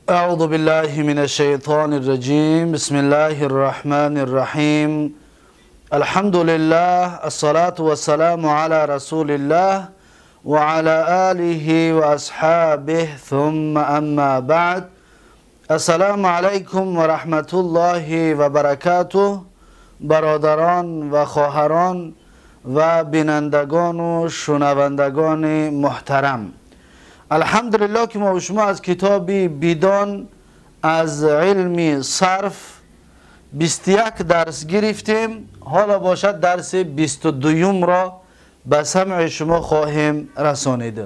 أعوذ بالله من الشيطان الرجيم بسم الله الرحمن الرحيم الحمد لله الصلاة والسلام على رسول الله وعلى آله وأصحابه ثم أما بعد السلام عليكم ورحمة الله وبركاته برادران و خواهران و بینندگان و شنوندگان محترم، الحمدلله که ما و شما از کتاب بیدان از علم صرف 21 درس گرفتیم. حالا باشد درس 22 را به سمع شما خواهیم رسانید.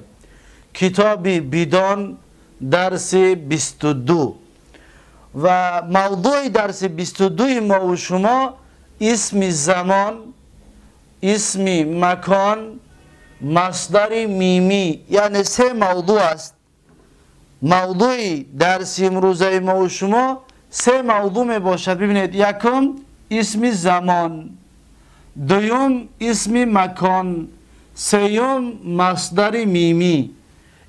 کتاب بیدان درس 22 و موضوع درس 22 ما و شما اسم زمان، اسم مکان، مصدر میمی، یعنی سه موضوع است. موضوع درس امروزه ما و شما سه موضوع می باشد. ببینید، یکم اسم زمان، دوم اسم مکان، سیوم مصدر میمی.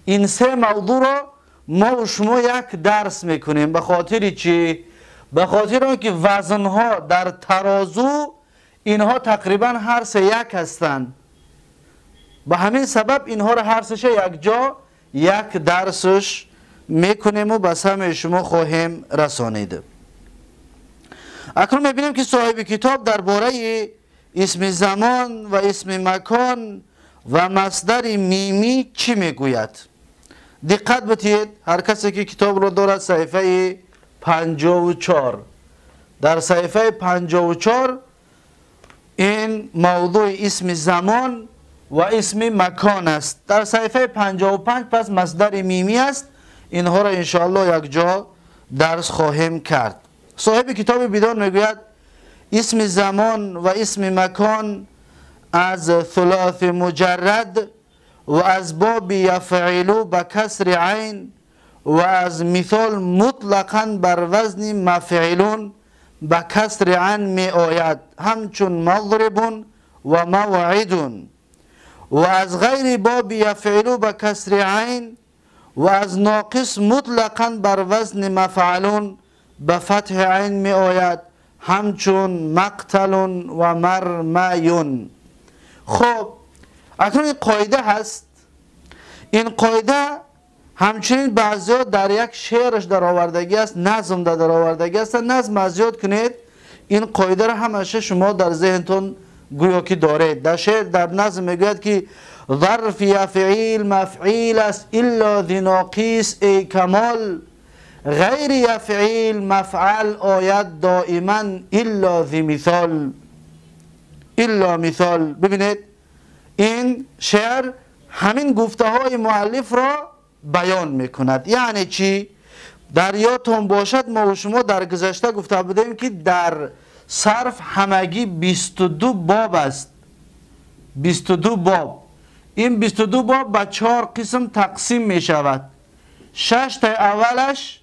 این سه موضوع را ما و شما یک درس میکنیم. به خاطر چی؟ به خاطر آنکه وزنها در ترازو اینها تقریبا هر سه یک هستند. به همین سبب اینها را هر سه یک جا یک درسش میکنیم و به سمع شما خواهیم رسانید. اکنون میبینیم که صاحب کتاب درباره اسم زمان و اسم مکان و مصدر میمی چی میگوید. دقت بتید، هر کسی که کتاب رو دارد صفحه 54، در صفحه 54 این موضوع اسم زمان و اسم مکان است. در صفحه 55 پس مصدر میمی است. اینها را انشاءالله یک جا درس خواهیم کرد. صاحب کتاب بیدان میگوید اسم زمان و اسم مکان از ثلاث مجرد و از باب یفعلو به کسر عین و از مثال مطلقاً بر وزن مفعلون به کسر عین می آید، همچون مضربون و موعدون. و از غیر باب یفعلو به کسر عین و از ناقص مطلقاً بر وزن مفعلون به فتح عین می آید، همچون مقتلون و مرمیون. خب اکنون این قاعده هست. این قاعده همچنین بعضی در یک شعرش در آوردگی است، نظم در آوردگی است. نظم از یاد کنید. این قاعده را همیشه شما در ذهنتون گویا که دارید. در شعر در نظم میگوید که ظرف یفعیل مفعیل است الا ذی ناقص ای کمال، غیر یفعیل مفعل آید دائما الا ذی مثال. الا مثال. ببینید این شعر همین گفته های مؤلف را بیان میکند. یعنی چی؟ در یادتون باشد ما و شما در گذشته گفته بودیم که در صرف همگی 22 باب است. 22 باب. این 22 باب به 4 قسم تقسیم می شود. 6 تا اولش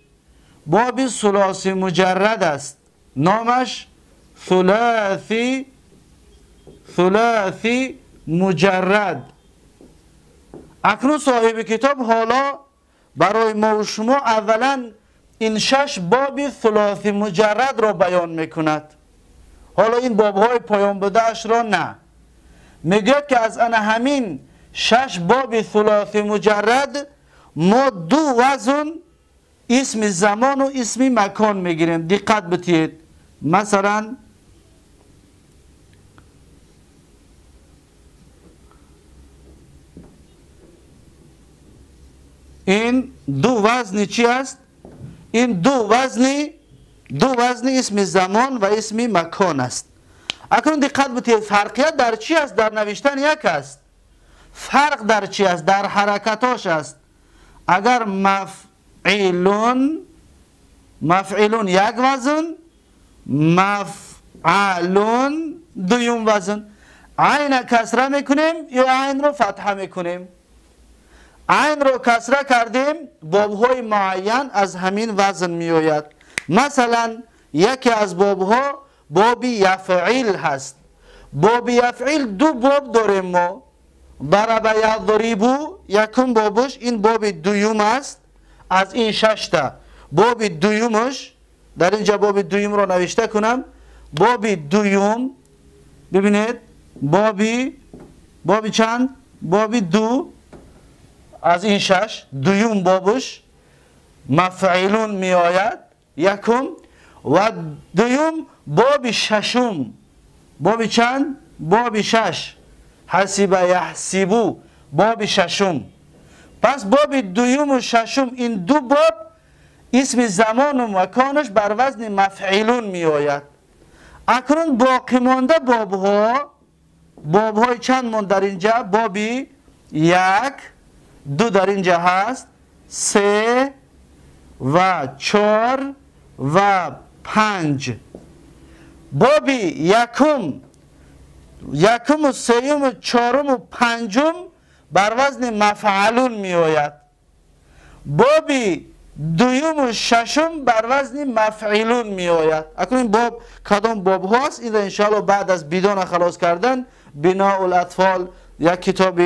باب ثلاثی مجرد است، نامش ثلاثی مجرد. اکنون صاحب کتاب حالا برای ما و شما اولا این 6 باب ثلاثی مجرد را بیان میکند. حالا این بابهای پایان بدهش را نه، میگه که از ان همین 6 باب ثلاثی مجرد ما 2 وزن اسم زمان و اسم مکان میگیریم. دقت بتید. مثلا این 2 وزن چی است؟ این 2 وزن اسم زمان و اسم مکان است. اکنون دقت بتید، فرقیت در چی است؟ در نوشتن یک است. فرق در چی است؟ در حرکتاش است. اگر مفعلون یک وزن، مفعلون دویم وزن. عین کسره میکنیم یا عین رو فتحه میکنیم؟ عین رو کسره کردیم، بابهای معین از همین وزن می آید. مثلا یکی از بابها باب یفعیل هست. باب یفعیل 2 باب داریم ما. ضرب یضرب یکم بابش این باب دوم است از این 6 تا. باب دویمش در اینجا باب دویم رو نوشته کنم. باب دویم ببینید بابی چند؟ بابی دو از این 6 دویم بابش مفعولون می آید یکم و دویم باب ششم باب چند؟ باب 6 حسب یحسبو باب ششم. پس باب دویم و ششم این دو باب اسم زمان و مکانش بر وزن مفعولون می آید. اکنون باقی مانده باب های چند ماند در اینجا؟ بابی 1 2 در اینجا هست 3 و 4 و 5. بابی یکم و سیوم و چهارم و پنجم بر وزن مفعولون می آید. بابی دویم و ششم بر وزن مفعولون می آید. اکنون این باب کدام باب هاست؟ این انشاءالله بعد از بیدان خلاص کردن بناء الاطفال یک کتاب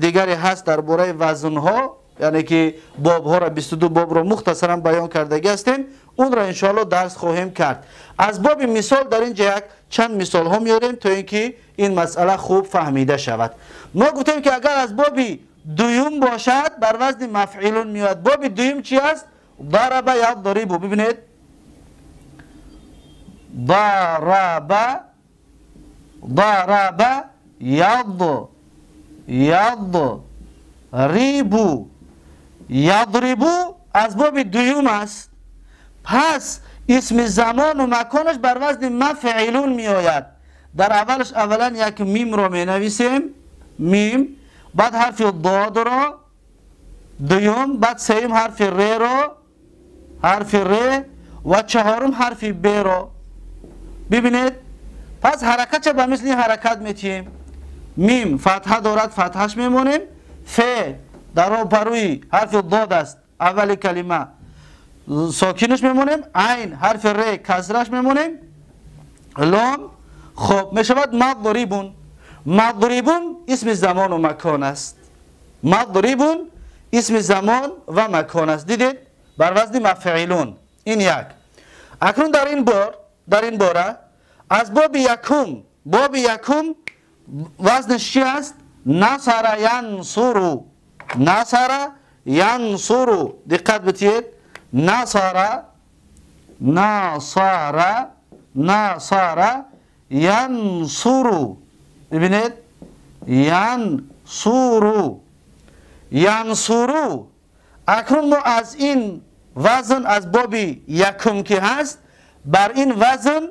دیگری هست درباره وزن ها، یعنی که باب ها را 22 باب را مختصرا بیان کرده هستیم، اون را انشاءالله درس خواهیم کرد. از باب مثال در اینجا یک چند مثال ها میاریم تا اینکه این مسئله خوب فهمیده شود. ما گفتیم که اگر از باب دویم باشد بر وزن مفعولون میاد. باب دویم چی است؟ ضرب یضرب. ببینید ضرب یضرب از باب دویم است. پس اسم زمان و مکانش بر وزن مفعولون می آید. در اولش اولا یک میم را می نویسیم، میم، بعد حرف ضاد را دویم، بعد سوم حرف ر را، حرف ر، و چهارم حرف ب را. ببینید پس حرکت چه به مثل این حرکت میتیم. میم فتحه دارد، فتحش میمونیم. ف در پروی حرف ضاد است، اول کلمه ساکینش میمونیم. عین حرف ر کسرش میمونیم. لام. خب میشود مضربون اسم زمان و مکان است. مضربون اسم زمان و مکان است. دیدید بر وزن مفعولون. این یک. اکنون در این باره از باب یکم وزنش چی است؟ نصر ینصر. دقت بتید. نصر ینصر. ببینید ینصر. اکنون ما از این وزن از باب یکم که هست بر این وزن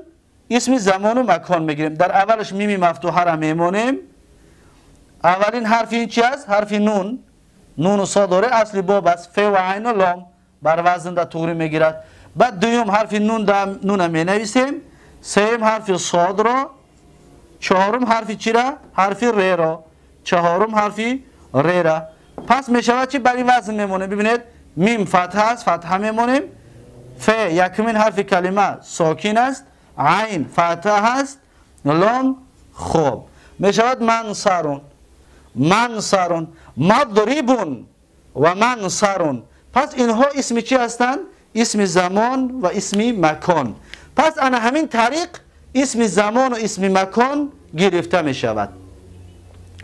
اسم زمان و مکان میگیریم. در اولش میمی مفتوحه را میمونیم. اولین حرف این چی است؟ حرف نون و صاد داره، اصلی باب است. ف و عین و لام بر وزن در طوری میگیرد. بعد دویم حرف نون می نویسیم. سوم حرف صاد را، چهارم حرف چی را؟ حرف ر را، چهارم حرف ر را. پس میشود چی؟ بر این وزن میمونه. ببینید میم فتحه است، فتحه میمونیم. ف یکمین حرف کلمه ساکین است، عین فتحه است، لام. خوب میشود منصرون. مضربون و منصرون. پس اینها اسم چی هستند؟ اسم زمان و اسم مکان. پس انا همین طریق اسم زمان و اسم مکان گرفته می شود.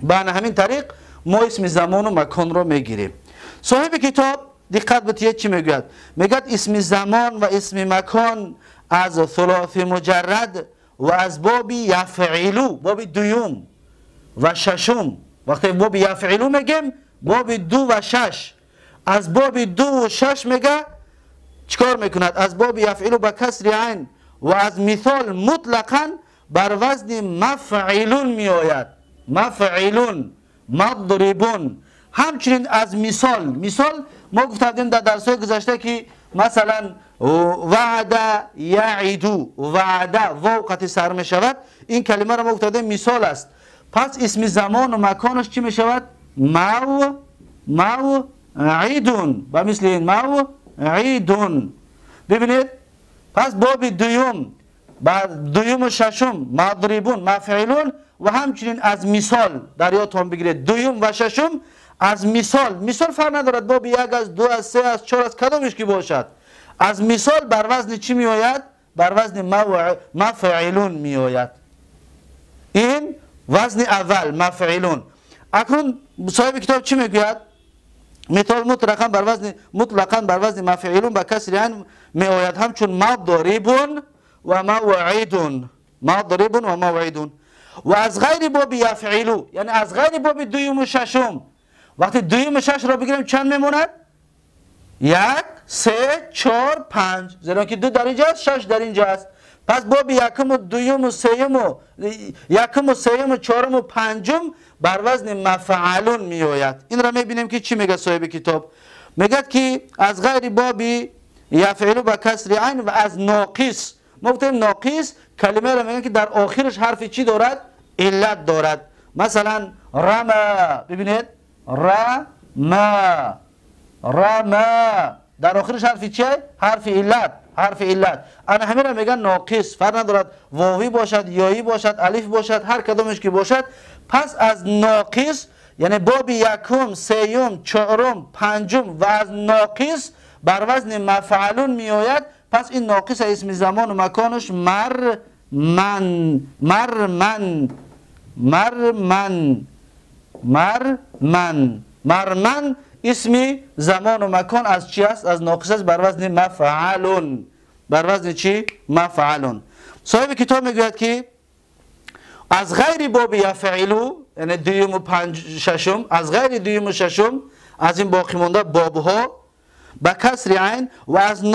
با همین طریق ما اسم زمان و مکان رو می گیریم. صاحب کتاب دقت بتید چی میگوید؟ میگوید اسم زمان و اسم مکان از ثلاث مجرد و از باب یفعلو، باب دویم و ششم. وقتی باب یفعلو میگیم باب 2 و 6. از باب 2 و 6 میگه چیکار میکند؟ از باب یفعلو با کسر عین و از مثال مطلقا بر وزن مفعلون می آید. مفعلون، مضربون. همچنین از مثال ما گفتیم در درس‌های گذشته که مثلا وعده یعیدو، وعده واو سر می شود. این کلمه را ما گفتیم مثال است. پس اسم زمان و مکانش چی می شود؟ موعدون. و مثل این موعدون. ببینید پس باب دویم و ششم مضربون مفعولون و همچنین از مثال در یادتان بگیرید دویم و ششم از مثال فرق ندارد باب یک از، دو از، سه از، چهار از، کدامش که باشد. از مثال بر وزن چی می آید؟ بر وزن مفعلون می آید. این وزن اول مفعلون. اکنون صاحب کتاب چی میگوید؟ مثال مطلقاً بر وزن مفعلون با کسر عین می آید، همچون مضربون و موعدون. مضربون و موعدون. و از غیر باب یفعلو، یعنی از غیر باب دویم و ششم، وقتی دویم و شش را بگیریم چند میموند؟ 1 3 4 5، زیرا که 2 در اینجا است، 6 در اینجا است. پس باب یکم و دویم و سیم و یکم و سیم و چهارم و پنجم بر وزن مفعلون می آید. این را میبینیم که چی میگه صاحب کتاب؟ میگه که از غیر بابی یفعلو با کسر عین و از ناقص. ما گفتیم ناقص کلمه را میگن که در آخرش حرف چی دارد؟ علت دارد. مثلا رما، ببینید رما در آخرش حرف چیه؟ حرف علت. انا همین را میگن ناقص، فرق ندارد واوی باشد، یایی باشد، الف باشد، هر کدامش که باشد. پس از ناقص یعنی باب یکم، سیوم، چهارم، پنجم و از ناقص بر وزن مفعلون می آید. پس این ناقص اسم زمان و مکانش مرمن اسم زمان و مکان از چی است؟ از ناقص است، بر وزن مفعلون. بر وزن چی؟ مفعلون. صاحب کتاب میگوید که از غیر باب یفعلو، یعنی دویم و ششم، از غیر دویم و ششم از این باقی مانده باب ها با کسر عین و از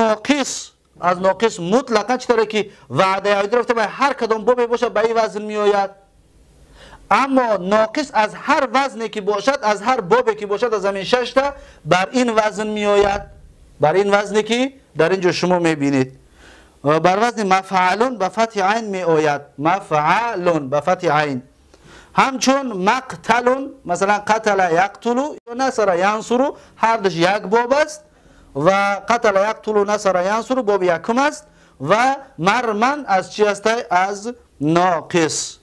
ناقص مطلقا چطوره که وعده یعود رفته به هر کدام بابی باشه به این وزن می آید. اما ناقص از هر وزنی که باشد، از هر بابی که باشد از همین 6 تا بر این وزن می آید. بر این وزنی که در اینجا شما میبینید بر وزن مفعلون به فتح عین می آید. مفعلون به فتح عین. همچون مقتلون، مثلا قتل یقتلو یا نصر ینصرو، هر دوش یک باب است و قتل یقتلو نصر ینصرو باب یکم است و مرمن از چی است؟ از ناقص.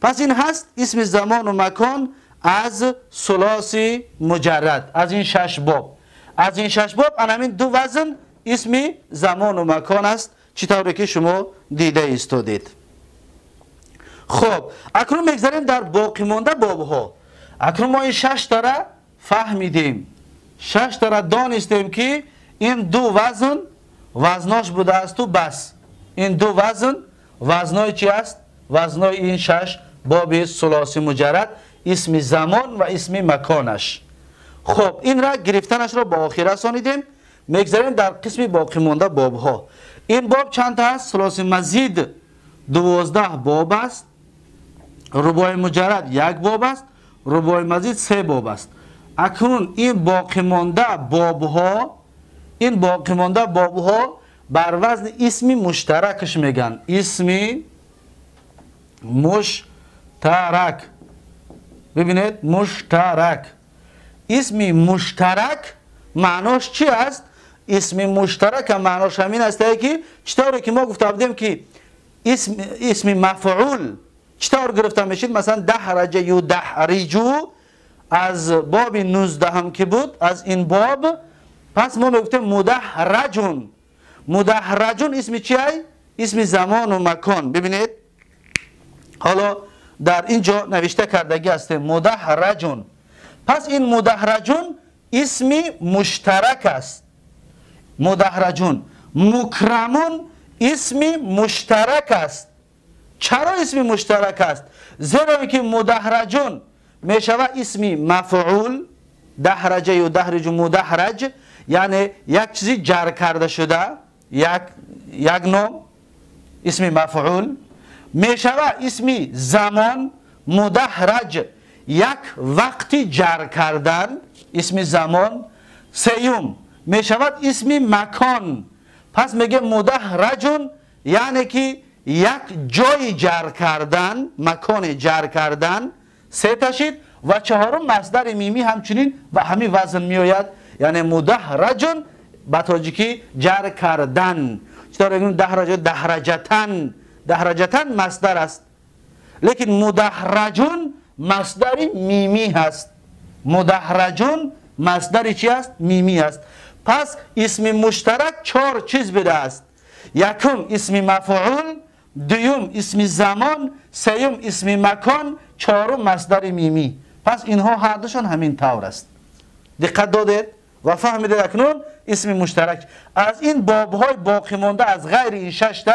پس این هست اسم زمان و مکان از ثلاثی مجرد، از این 6 باب. از این 6 باب همین دو وزن اسم زمان و مکان است، چطوری که شما دیده ایستادید. خب اکنون میگذاریم در باقی مانده باب ها. اکنون ما این 6 تا را فهمیدیم، 6 تا را دانستیم که این دو وزن وزناش بوده است و بس. این دو وزن وزنای چی است؟ وزنای این 6 باب ثلاثی مجرد، اسم زمان و اسم مکانش. خب این را گرفتنش را با آخر رسانیدیم. میگذاریم در قسم باقی مانده باب ها. این باب چند تا است؟ ثلاثی مزید 12 باب است، رباعی مجرد 1 باب است، رباعی مزید 3 باب است. اکنون این باقی مانده باب ها بر وزن اسم مشترکش میگن. اسم مشترک. ببینید مشترک. اسم مشترک معناش چی است؟ اسم مشترک معناش همین است که چطوری که ما گفته بودیم که اسم مفعول چطور گرفته میشید؟ مثلا دحرج یدحرجو از باب 19 هم که بود، از این باب. پس ما میگفتیم مدحرجون اسم چی است؟ اسم زمان و مکان. ببینید حالا در اینجا نوشته کردگی است مدحرجون. پس این مدحرجون اسم مشترک است. مدحرجون. مکرمون اسم مشترک است. چرا اسم مشترک است؟ زیرا که مدحرجون می شود اسم مفعول، دحرج و دحرج مدحرج، یعنی یک چیزی جر کرده شده، یک نام اسم مفعول. می شود اسم زمان مدحرج، یک وقتی جر کردن، اسم زمان. سیوم می شود اسم مکان. پس میگه مدحرجون یعنی که یک جای جر کردن، مکان جر کردن. 3 تاشید و 4م مصدر میمی همچنین و همین وزن می آید، یعنی مدحرجون به تاجیکی جر کردن. چطور بگیم دحرجتن مصدر است، لیکن مدحرجون مصدر میمی هست. مدحرجون مصدر چی است؟ میمی است. پس اسم مشترک 4 چیز بوده است. یکم اسم مفعول، دوم اسم زمان، سوم اسم مکان، چهارم مصدر میمی. پس اینها هر دوشان همین طور است. دقت دادید و فهمیدید اکنون اسم مشترک از این بابهای باقی مانده از غیر این 6 تا،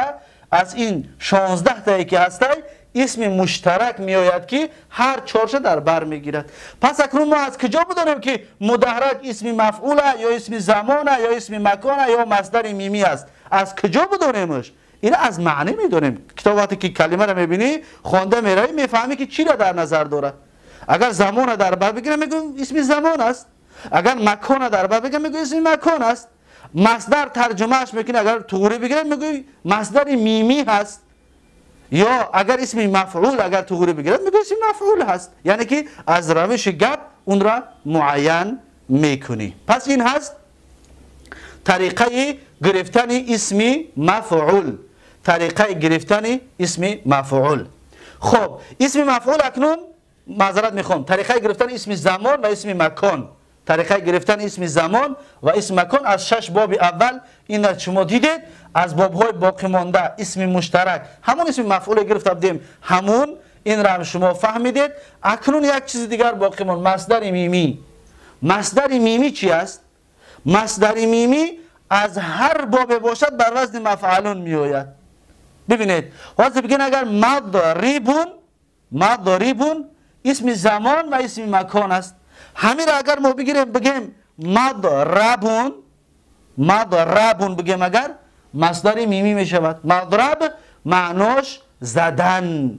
از این 16 تایی که هستی اسم مشترک می آید که هر 4 در بر میگیرد. پس اکنون ما از کجا بدانیم که مدحرج اسم مفعول یا اسم زمان یا اسم مکان یا مصدر میمی است؟ از کجا بدانیمش؟ این از معنی میدونیم. کتاب وقتی که کلمه را میبینی خوانده میروی میفهمی که چی را در نظر دارد. اگر زمان را در بر بگیرم میگم اسم زمان است، اگر مکان را در بر بگیرم میگم اسم مکان است. مصدر ترجمهش میکنی اگر توری بگیرم میگم مصدر میمی هست، یا اگر اسم مفعول اگر توری بگیرم میگم اسم مفعول هست. یعنی که از روش گپ اون را معین میکنی. پس این هست طریقه گرفتن اسم مفعول. طریقه گرفتن اسم مفعول. خب اسم مفعول اکنون معذرت میخوام، طریقه گرفتن اسم زمان و اسم مکان. طریقه گرفتن اسم زمان و اسم مکان از 6 باب اول این را شما دیدید. از بابهای باقی مانده اسم مشترک همون اسم مفعول گرفته بودیم، همون این را هم شما فهمیدید. اکنون یک چیز دیگر باقی ماند، مصدر میمی. مصدر میمی چی است؟ مصدر میمی از هر باب باشد بر وزن مفعلون می آید. ببینید واسه بگین اگر مضریبون اسم زمان و اسم مکان است. همین را اگر ما بگیم مضربون بگیم اگر مصدر میمی می شود. مضرب معناش زدن.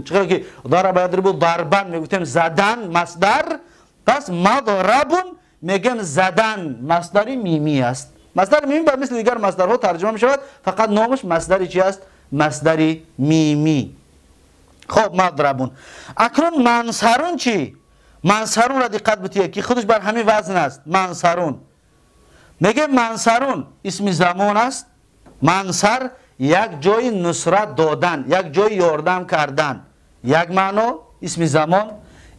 چرا که ضرب یضرب ضربن میگفتیم زدن مصدر. پس مضربون میگم زدن مصدر میمی است. مصدر میمی بر مثل دیگر مصدرها ترجمه می شود، فقط نامش مصدر چی است؟ مصدر میمی. خب مضربون. اکنون منصرون چی؟ منصرون را دقت بتید که خودش بر همین وزن است. منصرون میگه منصرون اسم زمان است. منصر یک جای نصرت دادن، یک جای یاردم کردن، یک معنا اسم زمان.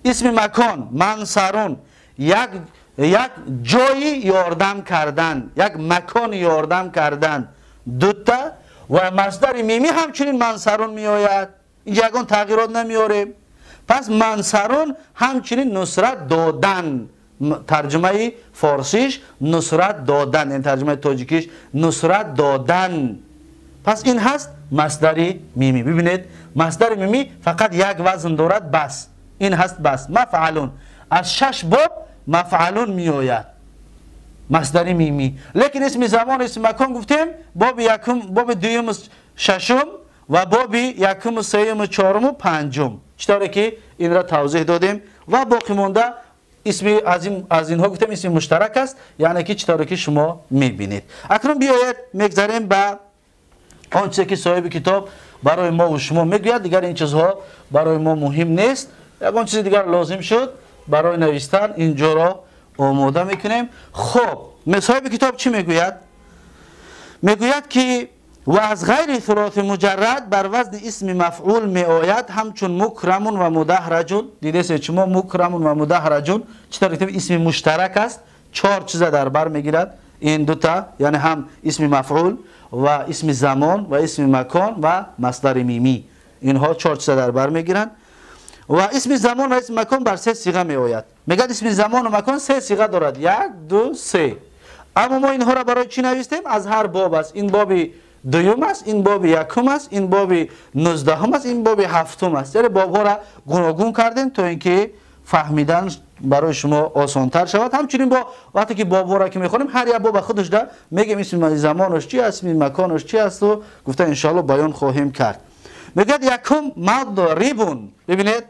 اسم مکان منصرون یک جای یاردم کردن، یک مکان یاردم کردن، دوتا. و مصدر میمی همچنین منصرون می آید. اینجا یکان تغییرات نمیاره. پس منصرون همچنین نصرت دادن. ترجمه فارسیش نصرت دادن، این ترجمه تاجیکیش نصرت دادن. پس این هست مصدر میمی. ببینید مصدر میمی فقط یک وزن دارد بس. این هست بس. مفعلون از 6 باب مفعلون می آید مصدر میمی. لیکن اسم زمان اسم مکان گفتیم باب یکم، باب دوم، ششم و باب یکم، سوم، چهارم و پنجم. چطوره که این را توضیح دادیم. و باقی مونده اسم از اینها گفتیم اسم مشترک است، یعنی که چطوره که شما میبینید. اکنون بیاید میگذاریم به آن چیزی که صاحب کتاب برای ما و شما میگوید. دیگر این چیزها برای ما مهم نیست. یکان چیز دیگر لازم شد برای نوشتن اینجا را آماده میکنیم. خب صاحب کتاب چی میگوید؟ میگوید که و از غیر ثلاث مجرد بر وزن اسم مفعول می آید همچون مکرمون و مدحرجون. دیدید شما مکرمون و مدحرجون چطور اسم مشترک است، 4 چیز در بر میگیرد. این دوتا یعنی هم اسم مفعول و اسم زمان و اسم مکان و مصدر میمی، اینها 4 چیز در بر میگیرند. و اسم زمان و اسم مکان بر 3 صیغه می آید. میگه اسم زمان و مکان 3 صیغه دارد، 1 2 3. اما ما اینها را برای چی نوشتیم؟ از هر باب است. این باب دوم است، این باب یکم است، این باب 19 است، این باب 7 است. یعنی باب ها را گوناگون کردیم تا اینکه فهمیدن برای شما آسان‌تر شود. همچنین با وقتی که باب ها را که میخونیم هر یک باب خودش را میگیم اسم زمانش چی است، اسم مکانش چی است و گفته ان شاء الله بیان خواهیم کرد. میگه یکم مضریبون. ببینید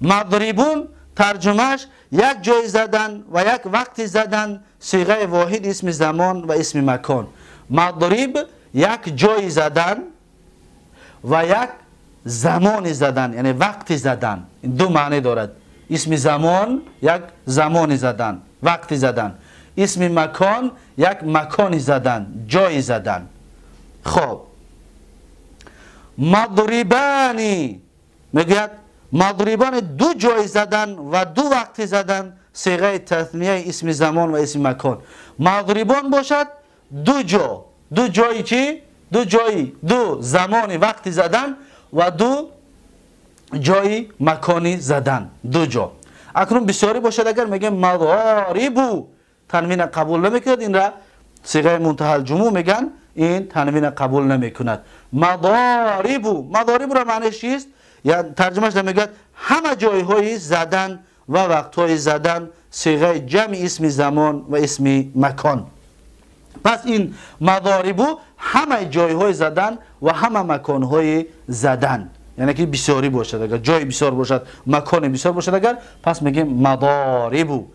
مضریبون ترجمهش یک جای زدن و یک وقتی زدن، صیغه واحد اسم زمان و اسم مکان. مضریب یک جای زدن و یک زمان زدن، یعنی وقتی زدن. این دو معنی دارد. اسم زمان یک زمان زدن، وقتی زدن. اسم مکان یک مکانی زدن، جای زدن. خب مضریبانی میگوید مضربان دو جای زدن و دو وقتی زدن صیغه تثنیه اسم زمان و اسم مکان. مضربان باشد دو جایی چی؟ دو زمانی وقتی زدن و دو جایی مکانی زدن، دو جا. اکنون بسیاری باشد اگر میگه مضاربو تنوین قبول نمیکند، این را صیغه منتهی الجموع میگن این تنوین قبول نمیکند. مضاربو را معنیش چیست؟ یا ترجمهش نمیگه همه جای های زدن و وقت های زدن صیغه جمع اسم زمان و اسم مکان. پس این مضاربو همه جای های زدن و همه مکان های زدن، یعنی که بسیاری باشد، اگر جای بسیار باشد مکان بسیار باشد اگر، پس میگیم مضاربو.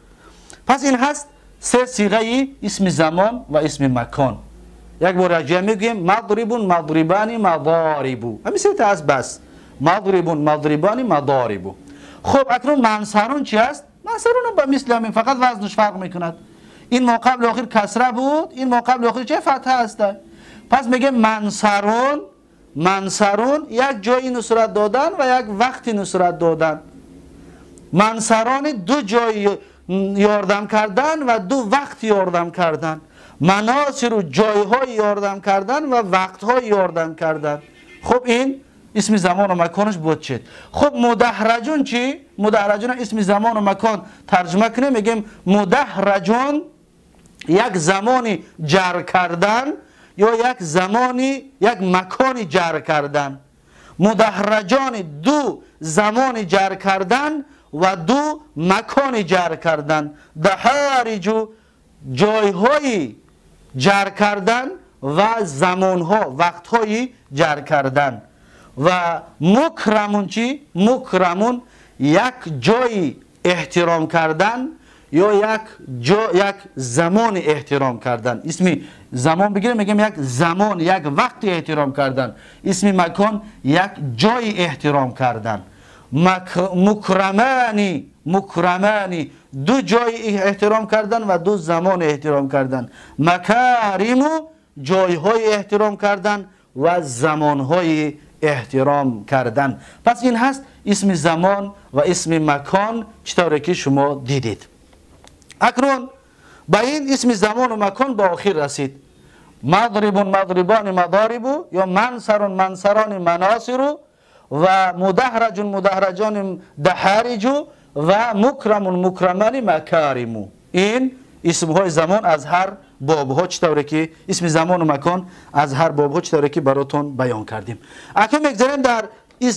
پس این هست سه صیغه اسم زمان و اسم مکان. یک بار رجعه میگیم مضربون مضربانی مضاربو، همین سه تا است بس. مضربون مضربانی مضاربو. خب اکنون منصرون چی است؟ منصرون با مثل همین، فقط وزنش فرق میکند. این ما قبل آخر کسره بود، این ما قبل آخر چه فتحه است. پس میگه منصرون یک جایی نصرت دادن و یک وقتی نصرت دادن. منصران دو جای یاردم کردن و دو وقت یاردم کردن. مناصر و جایهای یاردم کردن و وقتهای یاردم کردن. خب این اسم زمان و مکانش بود چید. خب مدحرجون چی؟ مدحرجون اسم زمان و مکان ترجمه کنیم میگیم مدحرجون یک زمانی جر کردن یا یک زمانی یک مکانی جر کردن. مدحرجان دو زمانی جر کردن و دو مکانی جر کردن. دحارجو جایهای جر کردن و زمانها وقتهای جر کردن. و مکرمون چی؟ مکرمون یک جای احترام کردن یا یک زمان احترام کردن. اسم زمان بگیریم میگیم یک زمان یک وقت احترام کردن. اسم مکان یک جای احترام کردن. مکرمانی دو جای احترام کردن و دو زمان احترام کردن. مکاریمو جایهای احترام کردن و زمانهای احترام کردن. پس این هست اسم زمان و اسم مکان چطوره که شما دیدید. اکنون با این اسم زمان و مکان با آخر رسید. مضربون مضربان مضاربو یا منصرون منصران مناصرو و مدحرجون مدحرجان دحارجو و مکرمون مکرمان مکارمو. این اسم های زمان از هر باب ها چطوره که اسم زمان و مکان از هر باب ها چطوره که براتون بیان کردیم. اکنون میگذاریم در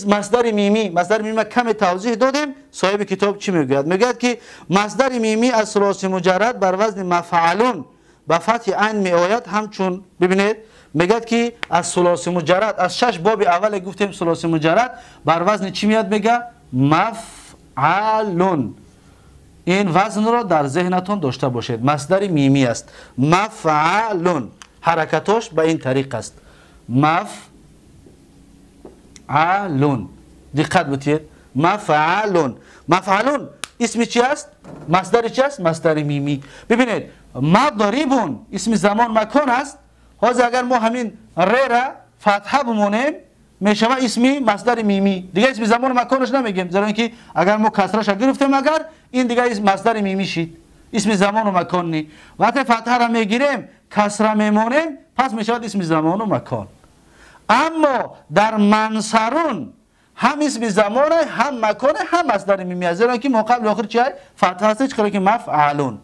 مصدر میمی. مصدر میمی کم توضیح دادیم. صاحب کتاب چی میگوید؟ میگوید که مصدر میمی از ثلاثی مجرد بر وزن مفعلون با فتح عین می آید. همچون ببینید میگوید که از ثلاثی مجرد از 6 باب اول گفتیم ثلاثی مجرد بر وزن چی میاد؟ میگه مفعلون. این وزن را در ذهنتون داشته باشید. مصدر میمی است. مفعلون حرکتاش به این طریق است. مفعلون. دقت بتید. مفعلون. مفعلون اسم چی است؟ مصدر چی است؟ مصدر میمی. ببینید مضربون اسم زمان مکان است. حاضر اگر ما همین ر را فتحه بمونیم میشه اسمی مصدر میمی. دیگه اسم زمان و مکانش نمیگیم، زیرا اینکه اگر ما کسرش گرفتیم اگر این دیگه مصدر میمی شید، اسم زمان و مکان نی. وقتی فتحه را میگیریم کسره میمونیم پس میشه اسم زمان و مکان. اما در منصرون هم اسم زمان هم مکان هم مصدر میمی است، زیرا اینکه ما قبل آخر چی فتحه است چرا که مفعلون.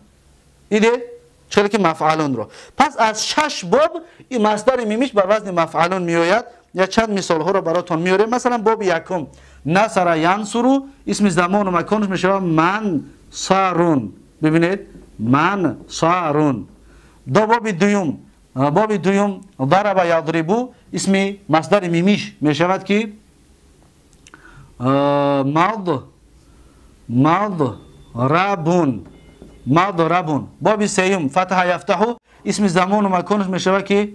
دیدید چرا که مفعلون رو. پس از 6 باب این مصدر میمیش بر وزن مفعلون میآید. یا چند مثال ها رو براتون میاریم. مثلا باب یکم نصر ینصرو اسم زمان و مکانش میشه منصرون. ببینید منصرون. دو باب دوم ضرب یضربو اسم مصدر میمیش میشود که مضربون. باب سیوم فتح یفتحو اسم زمان و مکانش میشود که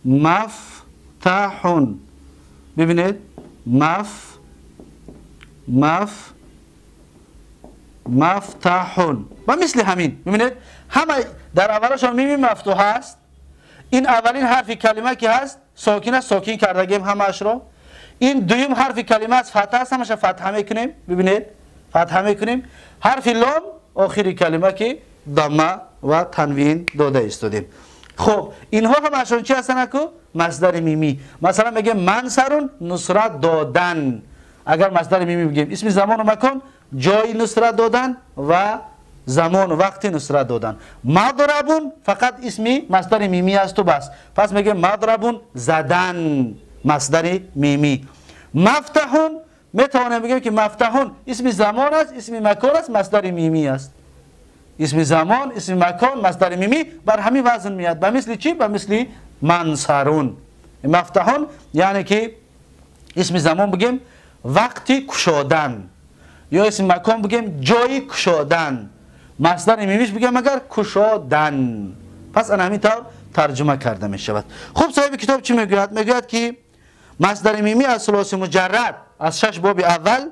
مفتحون. ببینید مفتحون و مثل همین. ببینید همه در اولش هم میمی مفتوح است. این اولین حرف کلمه که هست ساکن است، ساکن کردگیم همش را. این دویم حرف کلمه است، فتحه است، همش فتحه میکنیم. ببینید فتحه میکنیم. حرف لام آخری کلمه که ضمه و تنوین داده استودیم. خب اینها همشون چی هستن اکو؟ مصدر میمی. مثلا میگه منصرون نصرت دادن. اگر مصدر میمی بگیم اسم زمان و مکان جای نصرت دادن و زمان و وقت نصرت دادن. مضربون فقط اسمی مصدر میمی است و بس. پس میگه مضربون زدن، مصدر میمی. مفتحون میتوانیم بگیم که مفتحون اسم زمان است، اسم مکان است، مصدر میمی است. اسم زمان، اسم مکان، مصدر میمی بر همین وزن میاد. به مثل چی؟ به مثل منصرون. مفتحون یعنی که اسم زمان بگیم وقتی کشادن، یا اسم مکان بگیم جای کشادن، مصدر میمیش بگیم اگر کشادن. پس انا همین طور ترجمه کرده می شود. خب صاحب کتاب چی میگوید؟ میگوید که مصدر میمی از ثلاثی مجرد از 6 باب اول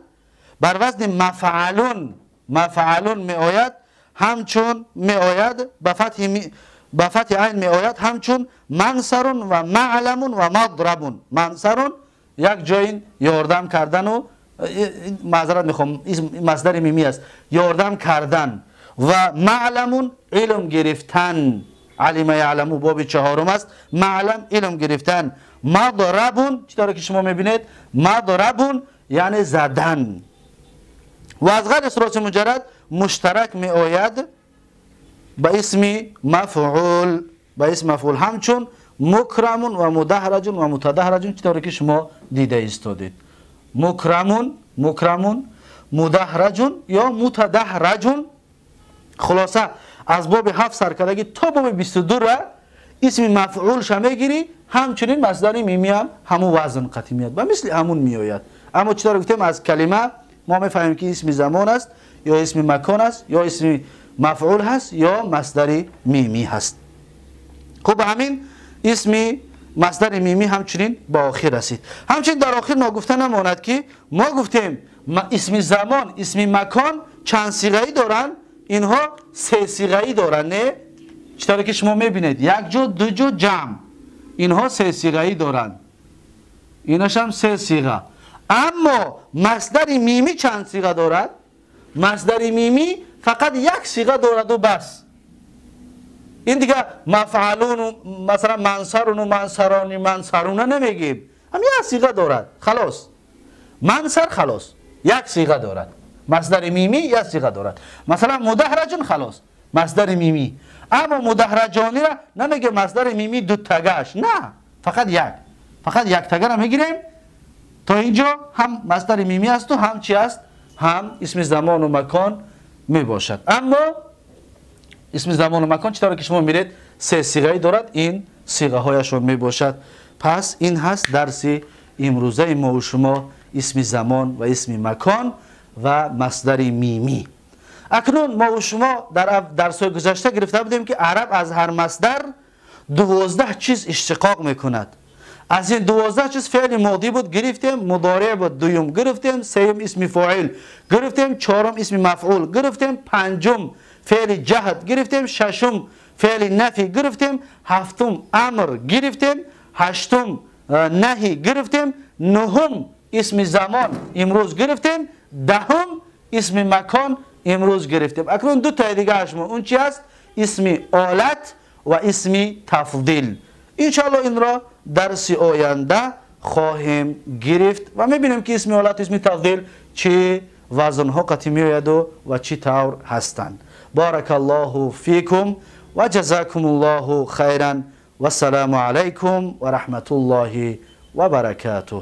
بر وزن مفعلون، مفعلون می آید، همچون می آید به فتح عین می آید، همچون منصرون و معلمون و مضربون. منصرون یک جای یاردم کردن و معذرت میخوام مصدر میمی است، یاردم کردن. و معلمون علم گرفتن، علم یعلمو باب 4 است، معلم علم گرفتن. مضربون چطوره که شما میبینید مضربون یعنی زدن. و از غیر ثلاثی مجرد مشترک می آید به اسم مفعول، به اسم مفعول، همچون مکرمون و مدحرجون و متدحرجون چطوره که شما دیده استادید. مکرمون، مدحرجون یا متدحرجون. خلاصه از باب 7 سرکردگی تا باب 22 را اسم مفعول شما میگیری، همچنین مصدر میمی هم همون وزن قطعی میاد و مثل همون میآید. اما چطور گفتیم از کلمه ما میفهمیم که اسم زمان است یا اسم مکان است یا اسم مفعول هست یا مصدر میمی هست. خب همین اسم مصدر میمی همچنین با آخر رسید. همچنین در آخر ما گفته نماند که ما گفتیم اسم زمان، اسم مکان چند صیغه‌ای دارن؟ اینها 3 صیغه‌ای دارن. نه چطور که شما میبینید یک جو، دو جو، جمع. اینها 3 صیغه‌ای دارن، ایناش هم 3 صیغه. اما مصدر میمی چند صیغه دارد؟ مصدر میمی فقط یک صیغه دارد و بس. این دیگه مفعلون و مثلا منصرون و منصرانی منصرونه نمیگیم، هم یک صیغه دارد خلاص. منصر خلاص یک صیغه دارد، مصدر میمی یک صیغه دارد. مثلا مدحرجون خلاص مصدر میمی. اما مدحرجانی را نمیگه مصدر میمی 2 تگش، نه فقط یک تگه را میگیریم. تا اینجا هم مصدر میمی است و هم چی است؟ هم اسم زمان و مکان می باشد. اما اسم زمان و مکان چطور که شما میرید 3 صیغه دارد، این صیغه هایشون می باشد. پس این هست درس امروزه ما و شما، اسم زمان و اسم مکان و مصدر میمی. اکنون ما و شما در درس‌های گذشته گرفته بودیم که عرب از هر مصدر 12 چیز اشتقاق میکند. از این 12 چیز فعل ماضی بود گرفتیم، مضارع بود دوم گرفتیم، سوم اسم فاعل گرفتیم، چهارم اسم مفعول گرفتیم، پنجم فعل جهد گرفتیم، ششم فعل نفی گرفتیم، هفتم امر گرفتیم، هشتم نهی گرفتیم، نهم اسم زمان امروز گرفتیم، دهم اسم مکان امروز گرفتیم. اکنون 2 تا دیگه هست، اون چی است؟ اسم آلت و اسم تفضیل. انشاءالله این را درس آینده خواهیم گرفت و میبینیم که اسم آلت اسم تفضیل چه وزنها قطعی میآید و چه طور هستند. بارک الله فیکم و جزاکم الله خیرا و السلام علیکم و رحمت الله و برکاته.